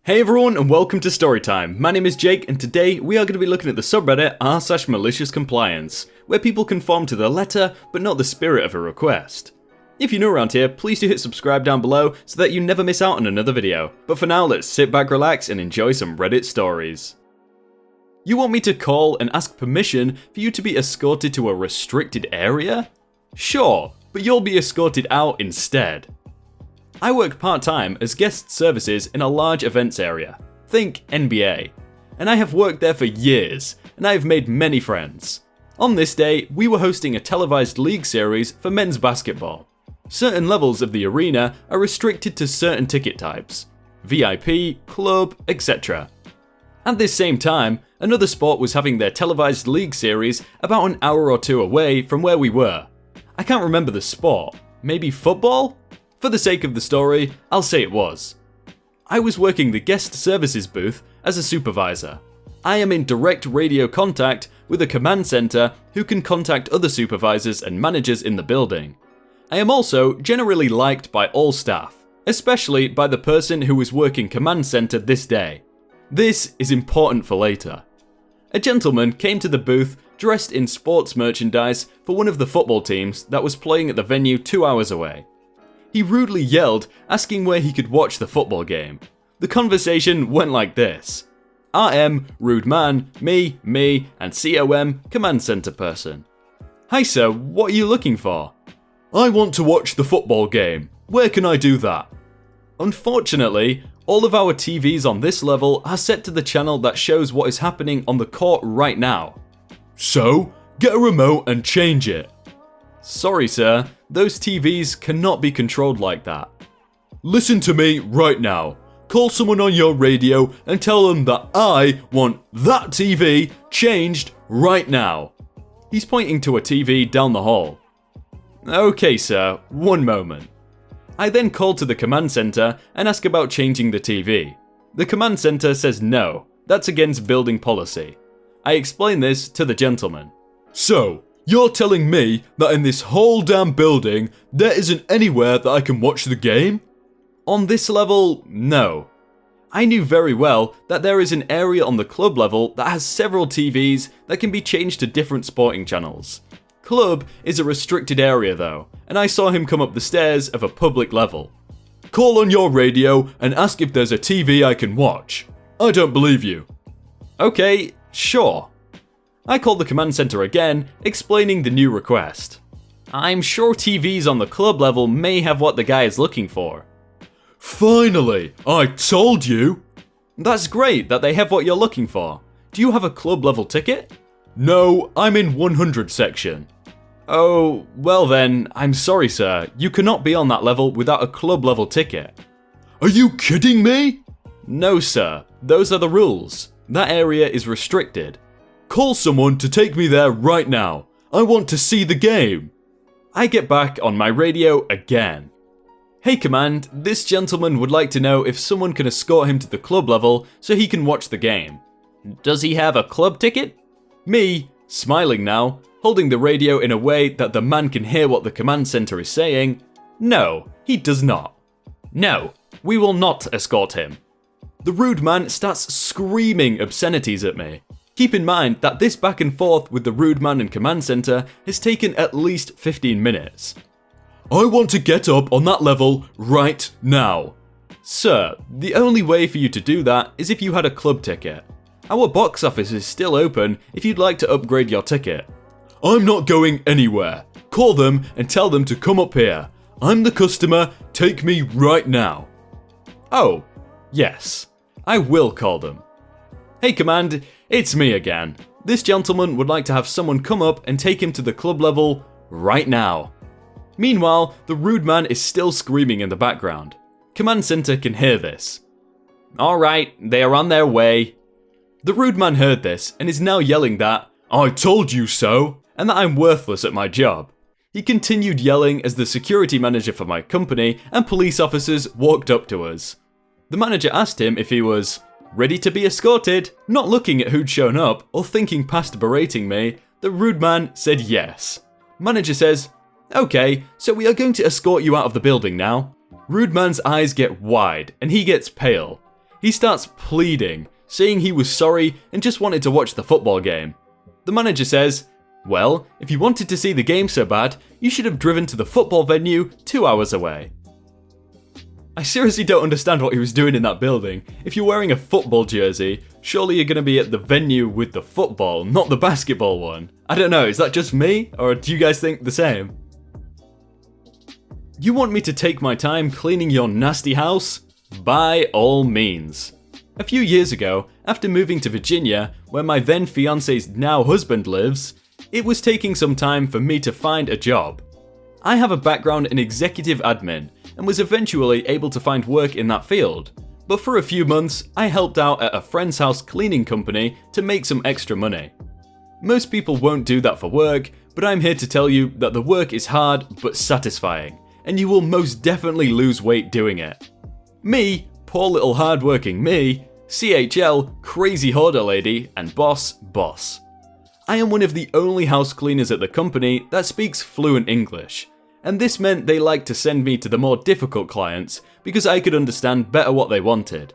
Hey everyone and welcome to Storytime. My name is Jake and today we are going to be looking at the subreddit r/maliciouscompliance, where people conform to the letter but not the spirit of a request. If you're new around here, please do hit subscribe down below so that you never miss out on another video. But for now, let's sit back, relax and enjoy some Reddit stories. You want me to call and ask permission for you to be escorted to a restricted area? Sure, but you'll be escorted out instead. I work part-time as guest services in a large events area, think NBA, and I have worked there for years, and I have made many friends. On this day, we were hosting a televised league series for men's basketball. Certain levels of the arena are restricted to certain ticket types, VIP, club, etc. At this same time, another sport was having their televised league series about an hour or two away from where we were. I can't remember the sport, maybe football? For the sake of the story, I'll say it was. I was working the guest services booth as a supervisor. I am in direct radio contact with a command center who can contact other supervisors and managers in the building. I am also generally liked by all staff, especially by the person who was working command center this day. This is important for later. A gentleman came to the booth dressed in sports merchandise for one of the football teams that was playing at the venue 2 hours away. He rudely yelled, asking where he could watch the football game. The conversation went like this. RM, rude man, me, and COM, command center person. Hi sir, what are you looking for? I want to watch the football game. Where can I do that? Unfortunately, all of our TVs on this level are set to the channel that shows what is happening on the court right now. So, get a remote and change it. Sorry sir, those TVs cannot be controlled like that. Listen to me right now. Call someone on your radio and tell them that I want that TV changed right now. He's pointing to a TV down the hall. Okay sir, one moment. I then call to the command center and ask about changing the TV. The command center says no, that's against building policy. I explain this to the gentleman. So, you're telling me that in this whole damn building, there isn't anywhere that I can watch the game? On this level, no. I knew very well that there is an area on the club level that has several TVs that can be changed to different sporting channels. Club is a restricted area though, and I saw him come up the stairs of a public level. Call on your radio and ask if there's a TV I can watch. I don't believe you. Okay, sure. I called the command center again, explaining the new request. I'm sure TVs on the club level may have what the guy is looking for. Finally, I told you! That's great that they have what you're looking for. Do you have a club level ticket? No, I'm in 100 section. Oh, well then, I'm sorry sir, you cannot be on that level without a club level ticket. Are you kidding me? No sir, those are the rules. That area is restricted. Call someone to take me there right now. I want to see the game. I get back on my radio again. Hey command, this gentleman would like to know if someone can escort him to the club level so he can watch the game. Does he have a club ticket? Me, smiling now, holding the radio in a way that the man can hear what the command center is saying. No, he does not. No, we will not escort him. The rude man starts screaming obscenities at me. Keep in mind that this back and forth with the rude man and command center has taken at least 15 minutes. I want to get up on that level right now. Sir, the only way for you to do that is if you had a club ticket. Our box office is still open if you'd like to upgrade your ticket. I'm not going anywhere. Call them and tell them to come up here. I'm the customer, take me right now. Oh, yes, I will call them. Hey command, it's me again. This gentleman would like to have someone come up and take him to the club level right now. Meanwhile, the rude man is still screaming in the background. Command center can hear this. Alright, they are on their way. The rude man heard this and is now yelling that, I told you so, and that I'm worthless at my job. He continued yelling as the security manager for my company and police officers walked up to us. The manager asked him if he was ready to be escorted. Not looking at who'd shown up or thinking past berating me, the rude man said yes. Manager says, okay, so we are going to escort you out of the building now. Rude man's eyes get wide and he gets pale. He starts pleading, saying he was sorry and just wanted to watch the football game. The manager says, "Well, if you wanted to see the game so bad, you should have driven to the football venue 2 hours away." I seriously don't understand what he was doing in that building. If you're wearing a football jersey, surely you're going to be at the venue with the football, not the basketball one. I don't know, is that just me? Or do you guys think the same? You want me to take my time cleaning your nasty house? By all means. A few years ago, after moving to Virginia, where my then fiance's now husband lives, it was taking some time for me to find a job. I have a background in executive admin and was eventually able to find work in that field, but for a few months I helped out at a friend's house cleaning company to make some extra money. Most people won't do that for work, but I'm here to tell you that the work is hard but satisfying, and you will most definitely lose weight doing it. Me, poor little hardworking me, CHL, crazy hoarder lady, and boss. I am one of the only house cleaners at the company that speaks fluent English, and this meant they liked to send me to the more difficult clients because I could understand better what they wanted.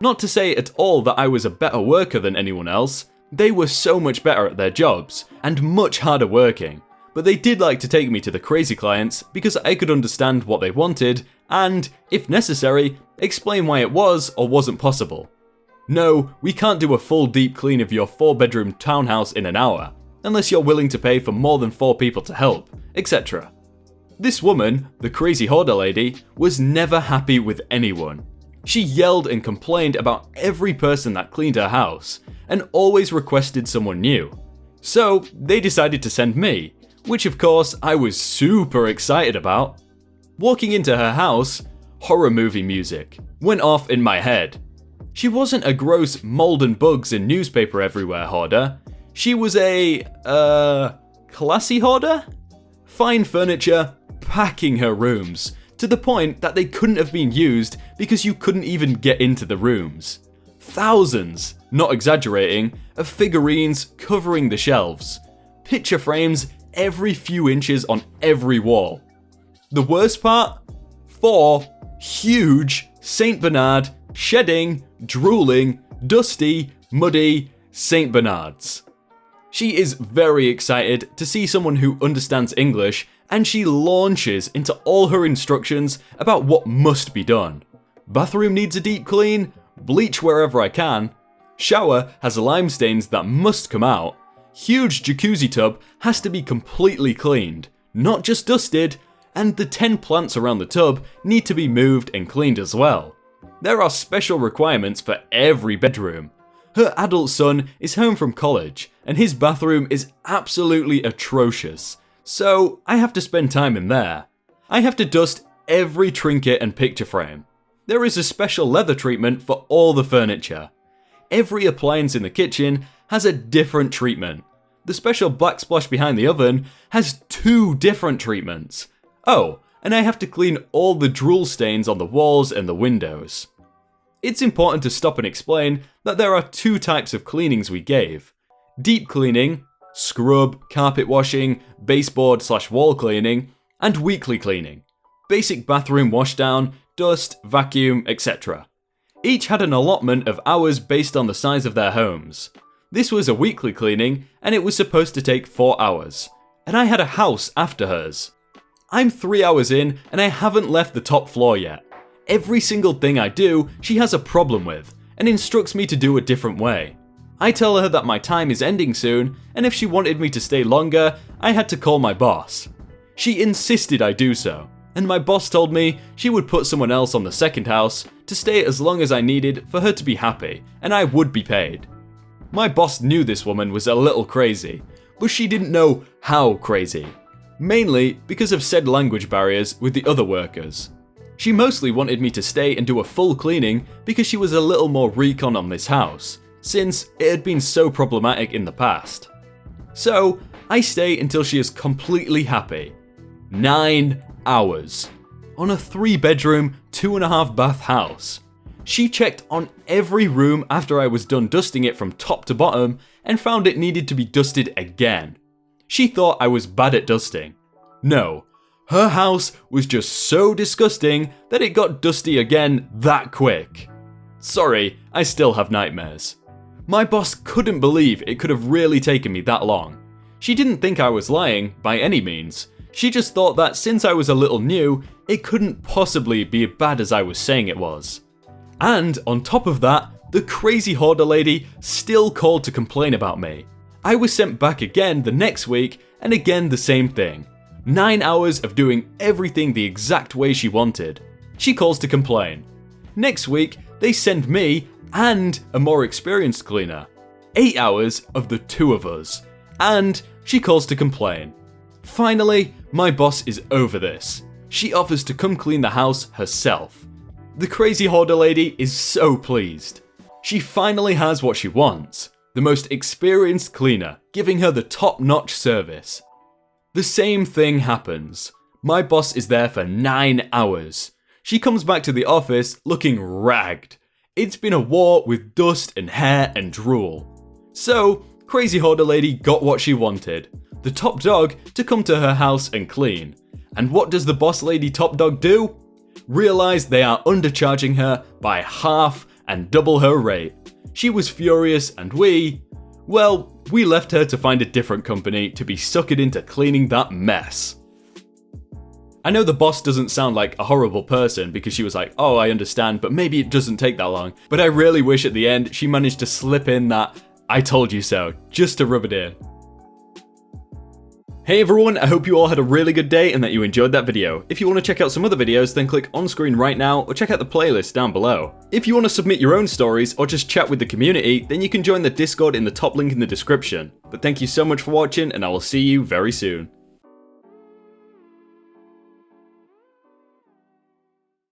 Not to say at all that I was a better worker than anyone else, they were so much better at their jobs, and much harder working, but they did like to take me to the crazy clients because I could understand what they wanted and, if necessary, explain why it was or wasn't possible. No, we can't do a full deep clean of your 4-bedroom townhouse in an hour, unless you're willing to pay for more than 4 people to help, etc. This woman, the crazy hoarder lady, was never happy with anyone. She yelled and complained about every person that cleaned her house, and always requested someone new. So they decided to send me, which of course I was super excited about. Walking into her house, horror movie music went off in my head. She wasn't a gross mold and bugs and newspaper everywhere hoarder. She was a, classy hoarder? Fine furniture, packing her rooms, to the point that they couldn't have been used because you couldn't even get into the rooms. Thousands, not exaggerating, of figurines covering the shelves. Picture frames every few inches on every wall. The worst part? 4 huge Saint Bernard, shedding, drooling, dusty, muddy Saint Bernards. She is very excited to see someone who understands English, and she launches into all her instructions about what must be done. Bathroom needs a deep clean, bleach wherever I can, shower has lime stains that must come out, huge jacuzzi tub has to be completely cleaned, not just dusted, and the 10 plants around the tub need to be moved and cleaned as well. There are special requirements for every bedroom. Her adult son is home from college, and his bathroom is absolutely atrocious, so I have to spend time in there. I have to dust every trinket and picture frame. There is a special leather treatment for all the furniture. Every appliance in the kitchen has a different treatment. The special backsplash behind the oven has 2 different treatments. Oh, and I have to clean all the drool stains on the walls and the windows. It's important to stop and explain that there are 2 types of cleanings we gave. Deep cleaning, scrub, carpet washing, baseboard/wall cleaning, and weekly cleaning, basic bathroom washdown, dust, vacuum, etc. Each had an allotment of hours based on the size of their homes. This was a weekly cleaning, and it was supposed to take 4 hours, and I had a house after hers. I'm 3 hours in, and I haven't left the top floor yet. Every single thing I do, she has a problem with, and instructs me to do a different way. I tell her that my time is ending soon, and if she wanted me to stay longer, I had to call my boss. She insisted I do so, and my boss told me she would put someone else on the second house to stay as long as I needed for her to be happy, and I would be paid. My boss knew this woman was a little crazy, but she didn't know how crazy. Mainly because of said language barriers with the other workers. She mostly wanted me to stay and do a full cleaning because she was a little more recon on this house, since it had been so problematic in the past. So, I stay until she is completely happy. 9 hours. On a 3-bedroom, 2.5 bath house. She checked on every room after I was done dusting it from top to bottom and found it needed to be dusted again. She thought I was bad at dusting. No, her house was just so disgusting that it got dusty again that quick. Sorry, I still have nightmares. My boss couldn't believe it could have really taken me that long. She didn't think I was lying, by any means. She just thought that since I was a little new, it couldn't possibly be as bad as I was saying it was. And on top of that, the crazy hoarder lady still called to complain about me. I was sent back again the next week, and again the same thing. 9 hours of doing everything the exact way she wanted. She calls to complain. Next week, they send me and a more experienced cleaner. 8 hours of the two of us. And she calls to complain. Finally, my boss is over this. She offers to come clean the house herself. The crazy hoarder lady is so pleased. She finally has what she wants. The most experienced cleaner, giving her the top-notch service. The same thing happens. My boss is there for 9 hours. She comes back to the office looking ragged. It's been a war with dust and hair and drool. So, crazy hoarder lady got what she wanted. The top dog to come to her house and clean. And what does the boss lady top dog do? Realize they are undercharging her by half and double her rate. She was furious and we left her to find a different company to be suckered into cleaning that mess. I know the boss doesn't sound like a horrible person because she was like, oh, I understand, but maybe it doesn't take that long. But I really wish at the end she managed to slip in that I told you so, just to rub it in. Hey everyone, I hope you all had a really good day and that you enjoyed that video. If you want to check out some other videos, then click on screen right now or check out the playlist down below. If you want to submit your own stories or just chat with the community, then you can join the Discord in the top link in the description. But thank you so much for watching and I will see you very soon.